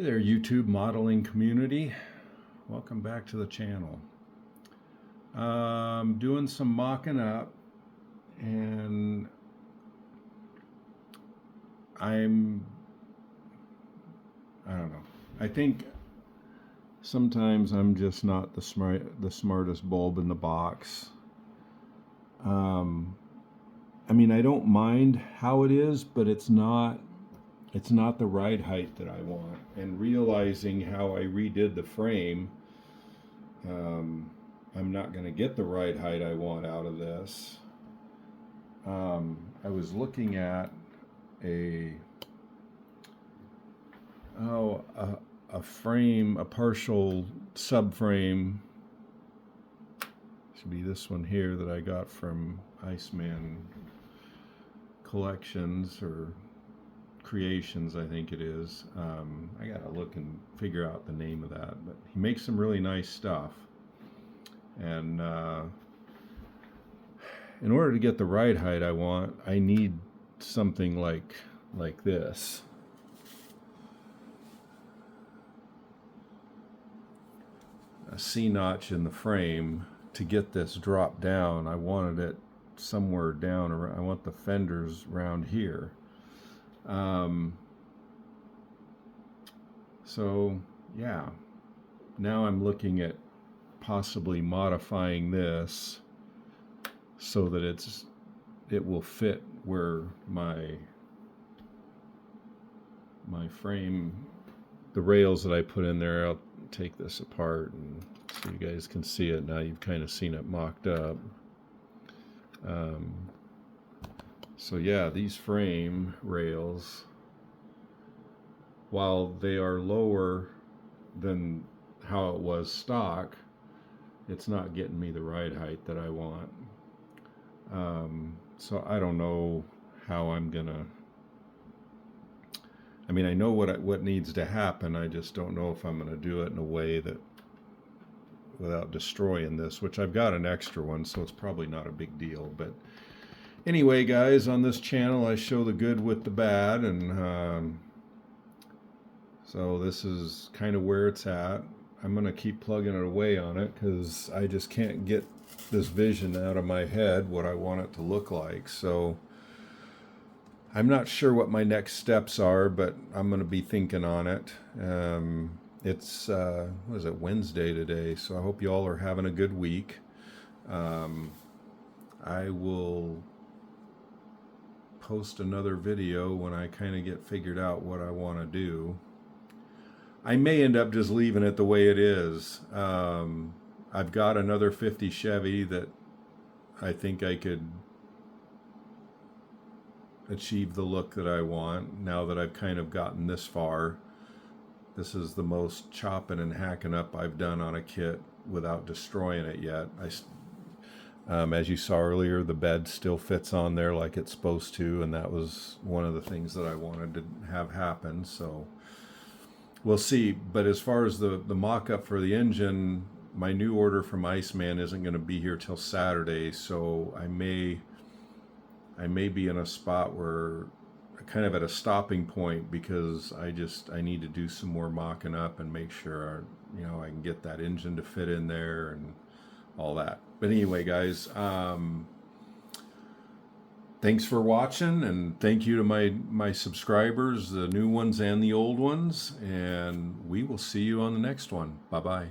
Hey there, YouTube modeling community. Welcome back to the channel. Doing some mocking up, and I don't know. I think sometimes I'm just not the smartest bulb in the box. I mean, I don't mind how it is, but it's not the ride height that I want. And realizing how I redid the frame, I'm not going to get the ride height I want out of this. I was looking at a frame, a partial subframe. Should be this one here that I got from Iceman Collections or Creations, I think it is. I gotta look and figure out the name of that, but he makes some really nice stuff. And in order to get the ride height I want, I need something like this. A C-notch in the frame to get this drop down. I wanted it somewhere down around, I want the fenders around here. So yeah, now I'm looking at possibly modifying this so that it will fit where my frame, the rails that I put in there. I'll take this apart and so you guys can see it now. You've kind of seen it mocked up. So yeah, these frame rails, while they are lower than how it was stock, it's not getting me the ride height that I want. So I don't know how I'm gonna, I mean, I know what needs to happen. I just don't know if I'm gonna do it in a way that without destroying this, which I've got an extra one, so it's probably not a big deal. But anyway, guys, on this channel I show the good with the bad, and so this is kind of where it's at. I'm gonna keep plugging it away on it because I just can't get this vision out of my head what I want it to look like. So I'm not sure what my next steps are, but I'm gonna be thinking on it. It's what is it, Wednesday today, so I hope you all are having a good week. I will post another video when I kind of get figured out what I want to do. I may end up just leaving it the way it is. I've got another 50 Chevy that I think I could achieve the look that I want now that I've kind of gotten this far. This is the most chopping and hacking up I've done on a kit without destroying it yet. As you saw earlier, the bed still fits on there like it's supposed to, and that was one of the things that I wanted to have happen. So we'll see. But as far as the mock-up for the engine, my new order from Iceman isn't going to be here till Saturday, so I may be in a spot where kind of at a stopping point, because I need to do some more mocking up and make sure I can get that engine to fit in there and all that. But anyway, guys, thanks for watching, and thank you to my subscribers, the new ones and the old ones, and we will see you on the next one. Bye bye.